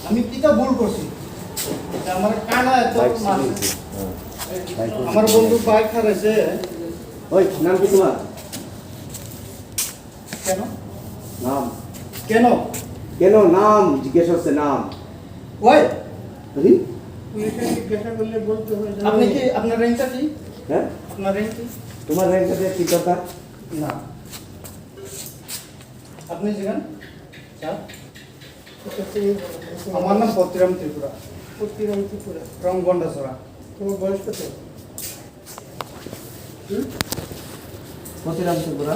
আমি কিটা ভুল করছি আমার কানা এত মারছে আমার বন্ধু বাইক হারাইছে ওই নাম কি তোমার কেন নাম কেন কেন নাম জিজ্ঞেস হচ্ছে নাম ওই বুঝি পুলিশে জিজ্ঞাসা করলে বলতে হয় আপনি কি আপনার র্যাঙ্কটা কি হ্যাঁ আপনার র্যাঙ্ক কি তোমার র্যাঙ্কটা কি দরকার না আপনি জিগান স্যার আমার নাম পত্রিরাম ত্রিপুরা পত্রিরাম ত্রিপুরা রংগন্ডাছড়া তোমার বয়স কত মতিরাম ত্রিপুরা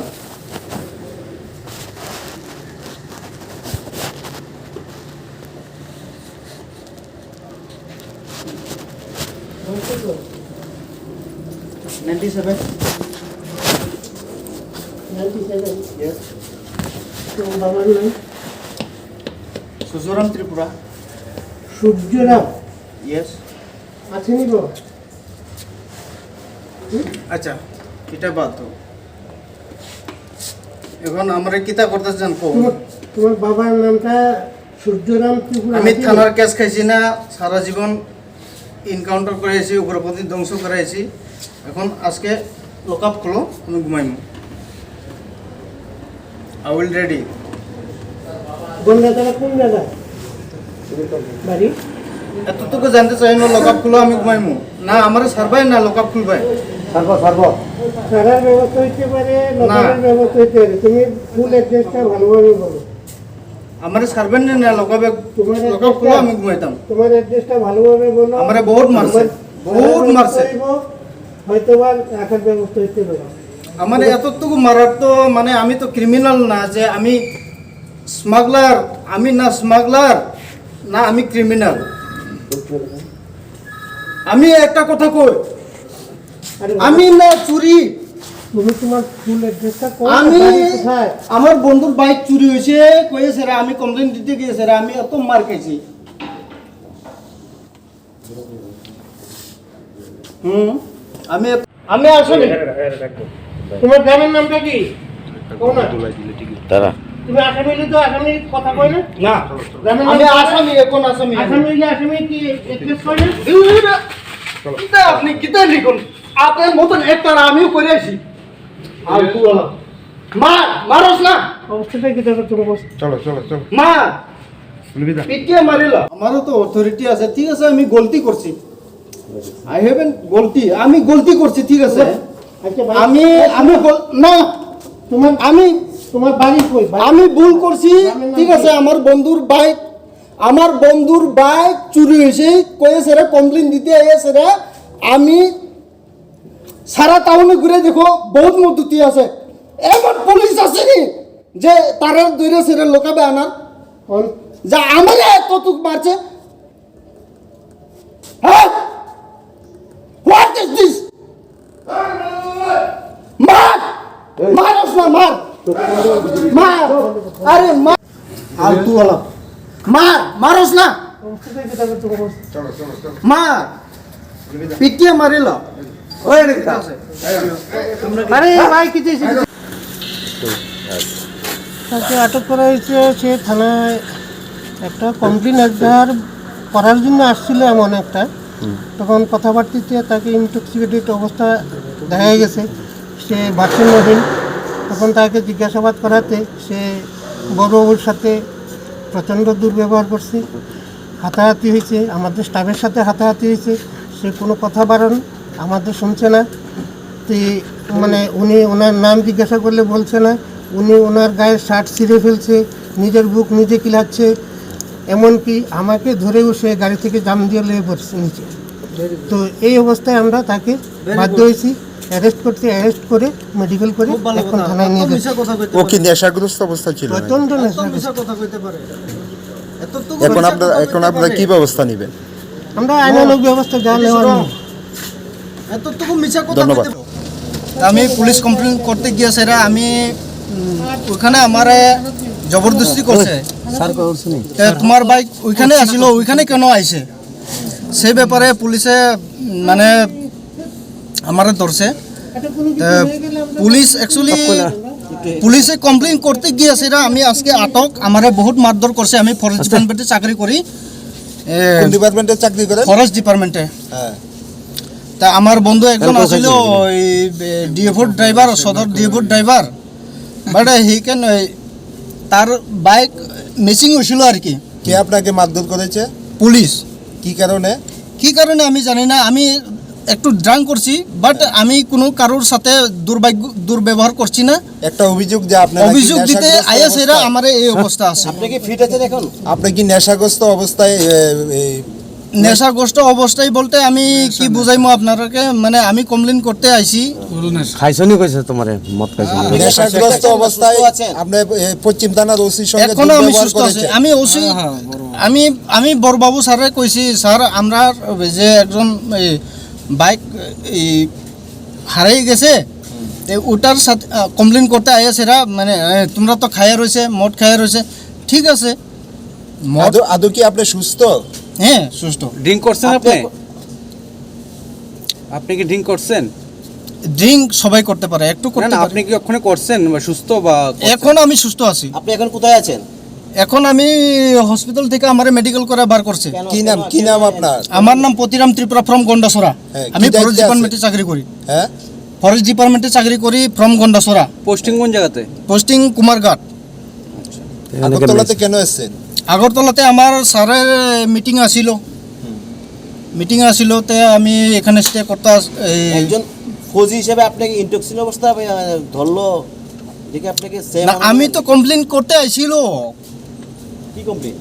বয়স কত 97 97 yes তোমার বাবার নাম সুজরাম ত্রিপুরা সূর্যরাম yes আছেনি বাবা আচ্ছা এটা বাদ দাও এখন আমরা কিতা করতে চান কো তোমার বাবার নামটা সূর্যরাম ত্রিপুরা আমি থানার কেস খাইছি না সারা জীবন এনকাউন্টার করেছি উগ্রপন্থী ধ্বংস করাইছি এখন আজকে লক আপ খোলো আমি ঘুমাইমু আই উইল রেডি গন্ডাতলা কোন জায়গা বাড়ি এতটুকু জানতে চাই না লক আপ খুলো আমি ঘুমাইমু না আমার সারবাই না লক আপ খুলবাই সর্ব সর্ব সারার ব্যবস্থা হইতে পারে লোকালের ব্যবস্থা হইতে পারে তুমি ফুল অ্যাড্রেসটা ভালোভাবে বলো আমার সারবেন না লক আপ খুলো আমি ঘুমাইতাম তোমার অ্যাড্রেসটা ভালোভাবে বলো আমারে বহুত মারছে বহুত মারছে হয়তো বা রাখার ব্যবস্থা হইতে পারে আমার এতটুকু মারার তো মানে আমি তো ক্রিমিনাল না যে আমি স্মাগলার আমি না স্মাগলার না আমি ক্রিমিনাল আমি একটা কথা কই আরে আমি না চুরি তুমি তোমার ফুল অ্যাড্রেসটা আমি কোথায় আমার বন্ধুর বাইক চুরি হয়েছে কয়েছে রে আমি কমপ্লেন দিতে গিয়েছে রে আমি এত মার খাইছি আমি আমি আসলে তোমার গ্রামের নামটা কি কোন তারা তুমি আসামি হইলে তো আসামি কথা কই না না গ্রামের আমি নাম আসামি এখন আসামি আসামি হইলে আসামি কি এক্সেস করে কিতা আপনি কিতা লিখুন আপনার মতন একটা আমিও করে আসি আর তুই মার মারস না অবস্থাটা কি দেখো তুমি বস চলো চলো চলো মার পিটিয়ে মারিলা আমারও তো অথরিটি আছে ঠিক আছে আমি গলতি করছি আই হ্যাভেন গলতি আমি গলতি করছি ঠিক আছে আচ্ছা ভাই আমি আমি না তোমার আমি তোমার বাড়ি কই আমি ভুল করছি ঠিক আছে আমার বন্ধুর বাইক চুরি হয়েছে কয়েছে রে কমপ্লেন দিতে আইছে রে আমি সারা টাউনে ঘুরে দেখো বহুত মদতি আছে এবার পুলিশ আসেনি যে তারা দৈরে সেরে লোকাবে আনার যা আমার এতটুক মারছে হ্যাঁ হোয়াট ইজ দিস মার মারস না মার মার আরে মার আর তুই হলো মার মারস না অবস্থাটা কি দেখো তুমি বস মার পিটিয়ে মারিল ওই রে আছে আরে ভাই কি চাইছিস তাকে আটক করা হয়েছে সে থানায় একটা কমপ্লেন একবার করার জন্য আসছিল এমন একটা তখন কথাবার্তিতে তাকে ইনটক্সিকেটেড অবস্থা দেখা গেছে সে ভারসাম্যহীন তখন তাকে জিজ্ঞাসাবাদ করাতে সে বড়বাবুর সাথে প্রচণ্ড দুর্ব্যবহার করছে হাতাহাতি হয়েছে আমাদের স্টাফের সাথে হাতাহাতি হয়েছে সে কোনো কথা বারণ আমাদের শুনছে না তো মানে উনি ওনার নাম জিজ্ঞাসা করলে বলছে না উনি ওনার গায়ের শার্ট ছিঁড়ে ফেলছে নিজের বুক নিজে কিলাচ্ছে এমনকি আমাকে ধরেও সে গাড়ি থেকে জাম দিয়ে লেগে পড়ছে নিচে তো এই অবস্থায় আমরা তাকে বাধ্য হয়েছি অ্যারেস্ট করে মেডিকেল করে এখন থানায় নিয়ে যাচ্ছি ও কি নেশাগ্রস্ত অবস্থা ছিল নাকি? প্রচণ্ড নেশা কথা কইতে পারে এতটুকু এখন আপনারা কি ব্যবস্থা নেবেন? আমরা আইনানুগ ব্যবস্থা যা নেওয়ার নিই। এতটুকু মিছা কথা ধন্যবাদ। কইতে আমি পুলিশ কমপ্লেন করতে গিয়েছে রে আমি ওখানে আমারে জবরদস্তি করছে তে তোমার বাইক ওইখানে আসিল ওইখানে কেন আইছে সেই ব্যাপারে পুলিশে মানে আমারে ধরছে পুলিশ অ্যাকচুয়ালি পুলিশে কমপ্লেন করতে গিয়েছে এরা, আমি আজকে আটক, আমারে বহুত মারধর করছে। আমি ফরেস্ট ডিপার্টমেন্টে চাকরি করি, কোন ডিপার্টমেন্টে চাকরি করেন? ফরেস্ট ডিপার্টমেন্টে। হ্যাঁ। তা আমার বন্ধু একজন আছিল ওই ডিএফও ড্রাইভার, সদর DFO driver, but he can, তার বাইক মিসিং হয়েছিল আর কি। কে আপনাকে মারধর করেছে? পুলিশ। কি কারণে? কি কারণে আমি জানি না, আমি একটু ড্রাঙ্ক করছি, বাট আমি কোনো কারোর সাথে দুর্ব্যবহার করছি না। একটা অভিযোগ যে আপনি অভিযোগ দিতে আইএস এরা আমার এই অবস্থা আছে। আপনি কি ফিট আছেন এখন? আপনি কি নেশাগ্রস্ত অবস্থায় নেশাগ্রস্ত অবস্থায় বলতে আমি কি বুঝাইমু আপনারাকে, মানে আমি কমপ্লেন করতে আইছি। খাইছনি কইছে তোমারে মদ খাইছনি? নেশাগ্রস্ত অবস্থায় সুস্থ আছেন? আপনি পশ্চিম থানার ওসির সঙ্গে এখনো আমি দুর্ব্যবহার সুস্থ আছি। করেছেন? আমি ওসি, আমি বড়বাবু স্যারে কইছি, স্যার আমরা যে একজন বাইক হারাই গেছে, ওটার সাথে কমপ্লেন করতে আইএস এরা, মানে তোমরা তো খাইয়া রয়েছে, মদ খাইয়া রয়েছে। ঠিক আছে, মদ, আদৌ কি আপনি সুস্থ? হ্যাঁ সুস্থ। ড্রিঙ্ক করছেন আপনি? আপনি কি ড্রিঙ্ক করছেন? ড্রিঙ্ক সবাই করতে পারে, একটু না করতে না, পারে। আপনি কি ওখানে করছেন বা সুস্থ বা এখন আমি সুস্থ আছি। আপনি এখন কোথায় আছেন? এখন আমি হসপিটাল থেকে আমার মেডিকেল করে বার করছে। কি নাম আপনার? আমার নাম পতিরাম ত্রিপুরা ফ্রম গন্ডাসরা। হ্যাঁ, কি আমি দায়িত্বে ফরেস্ট আছে? ডিপার্টমেন্টে চাকরি করি। হ্যাঁ। ফরেস্ট ডিপার্টমেন্টে চাকরি করি ফ্রম গন্ডাসরা। পোস্টিং কোন জায়গাতে? পোস্টিং কুমারঘাট। আগরতলাতে কেন এসেছেন? আগরতলাতে আমার স্যারের মিটিং আসিল, তে আমি এখানে স্টে করতে একজন ফৌজি হিসেবে আপনাকে ইনটক্সিন অবস্থা ধরলো, দেখে আপনাকে না, আমি তো কমপ্লেন করতে আইছিল। কি কমপ্লেন?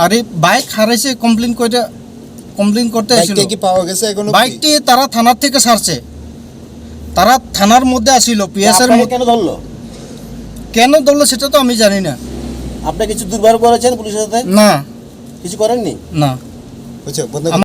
আরে বাইক হারাইছে, কমপ্লেন করতে আইছিল। বাইকটা কি পাওয়া গেছে এখনো? বাইকটি তারা থানার থেকে ছাড়ছে, তারা থানার মধ্যে আসিল, পিএসআর আপনাকে কেন ধরলো? কেন ধরলো সেটা তো আমি জানি না। আপনি কিছু দুর্ব্যবহার করেছেন পুলিশের সাথে? না কিছু করেননি? না। বুঝছো?